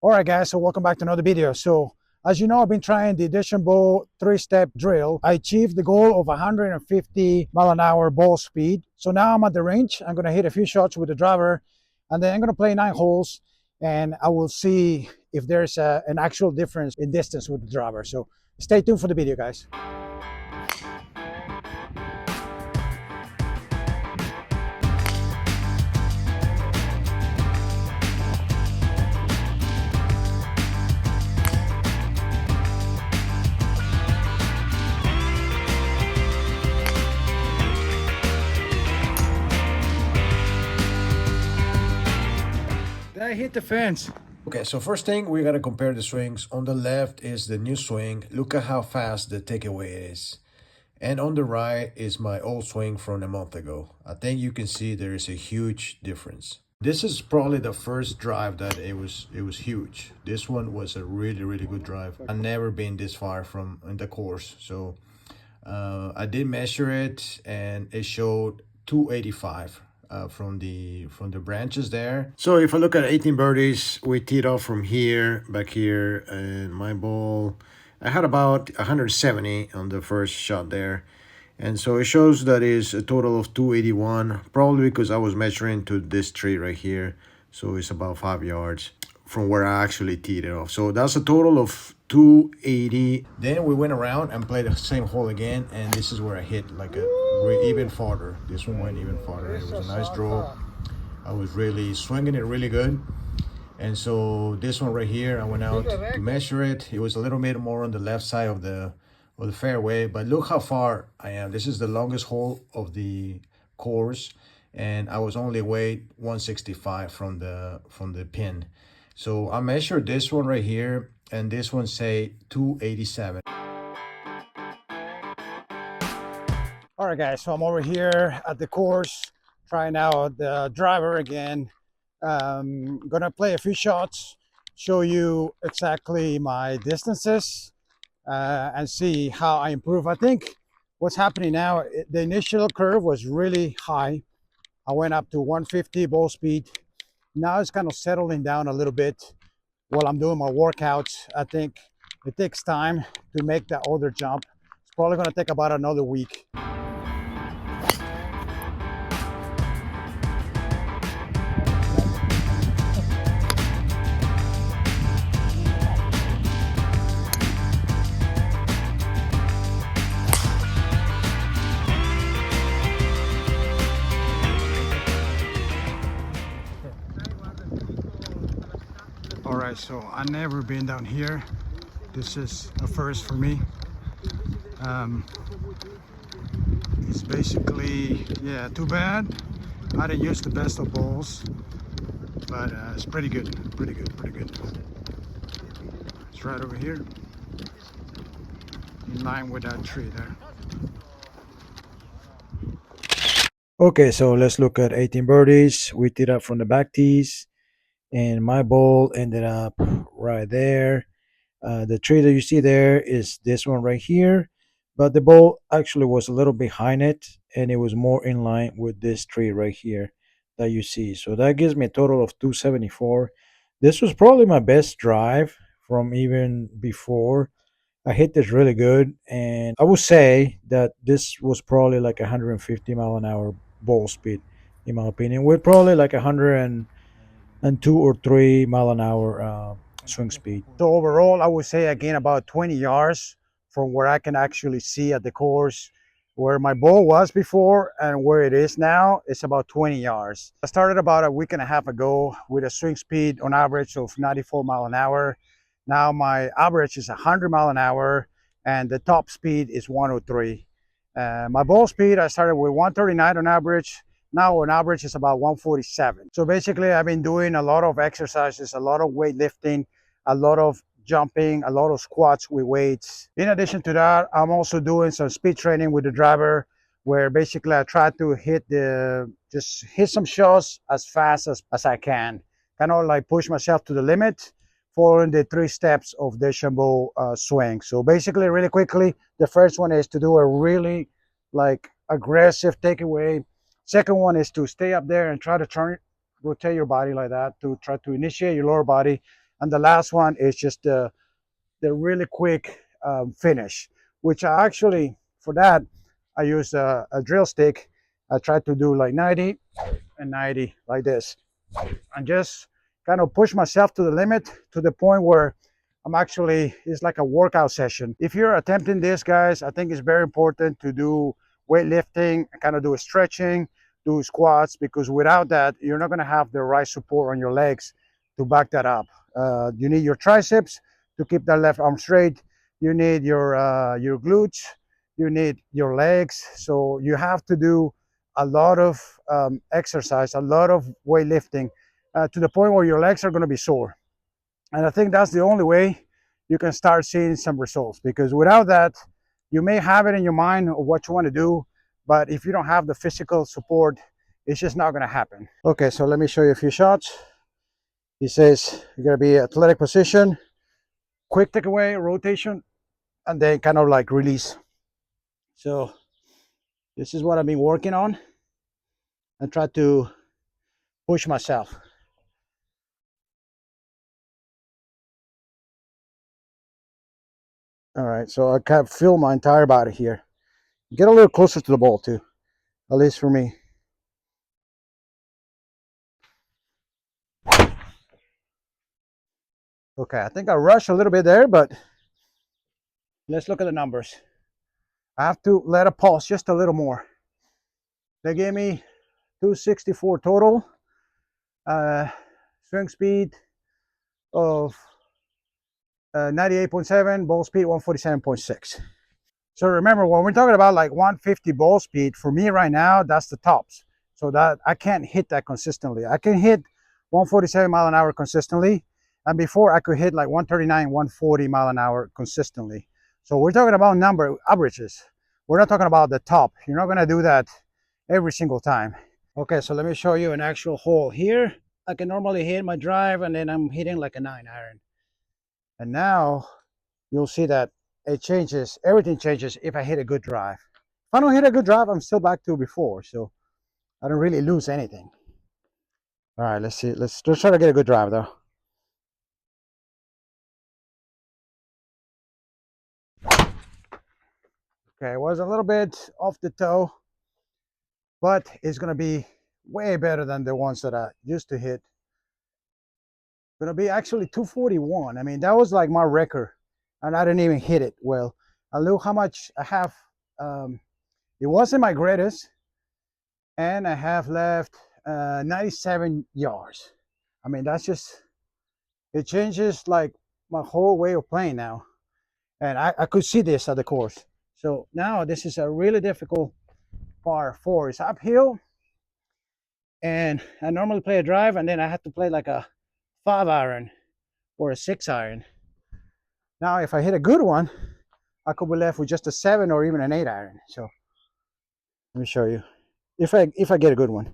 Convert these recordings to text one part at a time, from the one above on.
All right, guys, so welcome back to another video. So as you know, I've been trying the Dechambeau three-step drill. I achieved the goal of 150 mile an hour ball speed. So now I'm at the range. I'm going to hit a few shots with the driver, and then I'm going to play 9 holes, and I will see if there's an actual difference in distance with the driver. So stay tuned for the video, guys. I hit the fence. Okay, so first thing, we gotta compare the swings. On the left is the new swing. Look at how fast the takeaway is. And on the right is my old swing from a month ago. I think you can see there is a huge difference. This is probably the first drive that it was huge. This one was a really good drive. I've never been this far from in the course. So I did measure it and it showed 285. From the branches there. So if I look at 18 birdies, we teed off from here, back here, and my ball, I had about 170 on the first shot there. And so it shows that is a total of 281, probably because I was measuring to this tree right here. So it's about 5 yards from where I actually teed it off. So that's a total of 280. Then we went around and played the same hole again, and this is where I hit like a even farther. This one went even farther. It was a nice draw. I was really swinging it really good. And so this one right here, I went out to measure it. It was a little bit more on the left side of the fairway, but look how far I am. This is the longest hole of the course, and I was only away 165 from the pin. So I measured this one right here, and this one say 287. All right, guys, so I'm over here at the course trying out the driver again. Gonna play a few shots, show you exactly my distances, and see how I improve. I think what's happening now, the initial curve was really high. I went up to 150 ball speed. Now it's kind of settling down a little bit while I'm doing my workouts. I think it takes time to make that other jump. It's probably gonna take about another week. All right, so I've never been down here. This is a first for me. It's basically, yeah, too bad I didn't use the best of balls, but it's pretty good. It's right over here, in line with that tree there. Okay, so let's look at 18 birdies. We teed up from the back tees, and my ball ended up right there. The tree that you see there is this one right here, but the ball actually was a little behind it, and it was more in line with this tree right here that you see. So that gives me a total of 274. This was probably my best drive from even before. I hit this really good, and I would say that this was probably like 150 mile an hour ball speed, in my opinion, with probably like 102 or 3 mile an hour swing speed. So overall, I would say again about 20 yards from where I can actually see at the course. Where my ball was before and where it is now, it's about 20 yards. I started about a week and a half ago with a swing speed on average of 94 mile an hour. Now my average is 100 mile an hour and the top speed is 103. My ball speed, I started with 139 on average. Now on average is about 147. So basically I've been doing a lot of exercises, a lot of weightlifting, a lot of jumping, a lot of squats with weights. In addition to that, I'm also doing some speed training with the driver, where basically I try to just hit some shots as fast as I can. Kind of like push myself to the limit, following the 3 steps of the Dechambeau swing. So basically, really quickly, the first one is to do a really like aggressive takeaway. Second one is to stay up there and try to rotate your body like that, to try to initiate your lower body. And the last one is just the really quick finish, which I actually, for that, I use a drill stick. I try to do like 90 and 90 like this, and just kind of push myself to the limit, to the point where I'm actually, it's like a workout session. If you're attempting this, guys, I think it's very important to do weightlifting, kind of do a stretching, do squats, because without that, you're not going to have the right support on your legs to back that up. You need your triceps to keep that left arm straight. You need your glutes. You need your legs. So you have to do a lot of exercise, a lot of weightlifting, to the point where your legs are going to be sore. And I think that's the only way you can start seeing some results, because without that, you may have it in your mind of what you want to do, but if you don't have the physical support, it's just not going to happen. Okay, so let me show you a few shots. He says you're going to be athletic position, quick takeaway, rotation, and then kind of like release. So this is what I've been working on and try to push myself. All right, so I kind of feel my entire body here. Get a little closer to the ball too, at least for me. Okay, I think I rushed a little bit there, but let's look at the numbers. I have to let it pulse just a little more. They gave me 264 total, swing speed of 98.7, ball speed 147.6. So remember, when we're talking about like 150 ball speed, for me right now, that's the tops. So that I can't hit that consistently. I can hit 147 mile an hour consistently. And before I could hit like 139, 140 mile an hour consistently. So we're talking about number averages. We're not talking about the top. You're not gonna do that every single time. Okay, so let me show you an actual hole here. I can normally hit my drive and then I'm hitting like a 9-iron. And now you'll see that it changes, everything changes if I hit a good drive. If I don't hit a good drive, I'm still back to before, so I don't really lose anything. All right, let's see. Let's try to get a good drive though. Okay, it was a little bit off the toe, but it's gonna be way better than the ones that I used to hit. Gonna be actually 241. I mean, that was like my record, and I didn't even hit it well. I look how much I have. It wasn't my greatest, and I have left 97 yards. I mean, that's just, it changes like my whole way of playing now. And I could see this at the course. So now this is a really difficult par four. It's uphill, and I normally play a drive, and then I have to play like a 5-iron or a 6-iron. Now, if I hit a good one, I could be left with just a 7 or even an 8-iron. So let me show you. If I get a good one.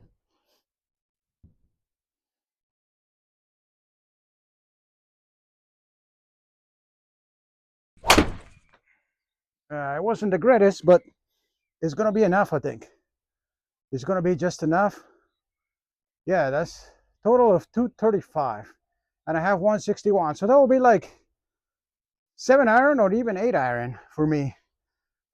It wasn't the greatest, but it's gonna be enough, I think. It's gonna be just enough. Yeah, that's total of 235, and I have 161. So that will be like 7-iron or even 8-iron for me.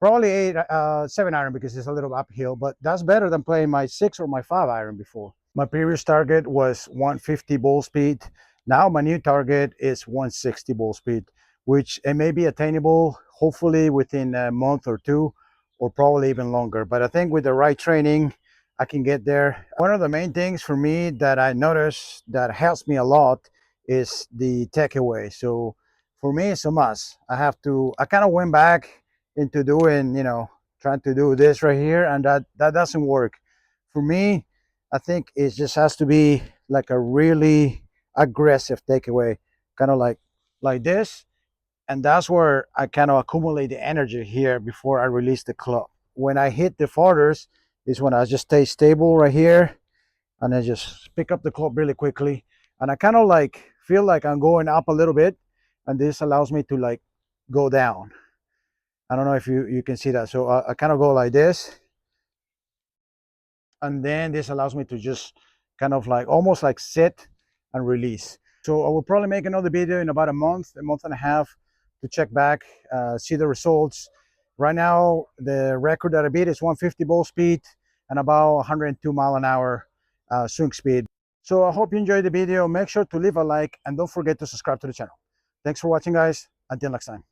Probably 7-iron because it's a little uphill, but that's better than playing my 6 or my 5-iron before. My previous target was 150 ball speed. Now my new target is 160 ball speed, which it may be attainable hopefully within a month or two, or probably even longer. But I think with the right training, I can get there. One of the main things for me that I noticed that helps me a lot is the takeaway. So for me, it's a must. I kind of went back into doing, trying to do this right here, and that doesn't work. For me, I think it just has to be like a really aggressive takeaway, kind of like this, and that's where I kind of accumulate the energy here before I release the club. When I hit the farthest is when I just stay stable right here, and I just pick up the club really quickly, and I kind of like feel like I'm going up a little bit, and this allows me to like go down. I don't know if you can see that. So I kind of go like this, and then this allows me to just kind of like almost like sit and release. So I will probably make another video in about a month and a half, to check back, see the results. Right now, the record that I beat is 150 ball speed and about 102 mile an hour swing speed. So I hope you enjoyed the video. Make sure to leave a like and don't forget to subscribe to the channel. Thanks for watching, guys. Until next time.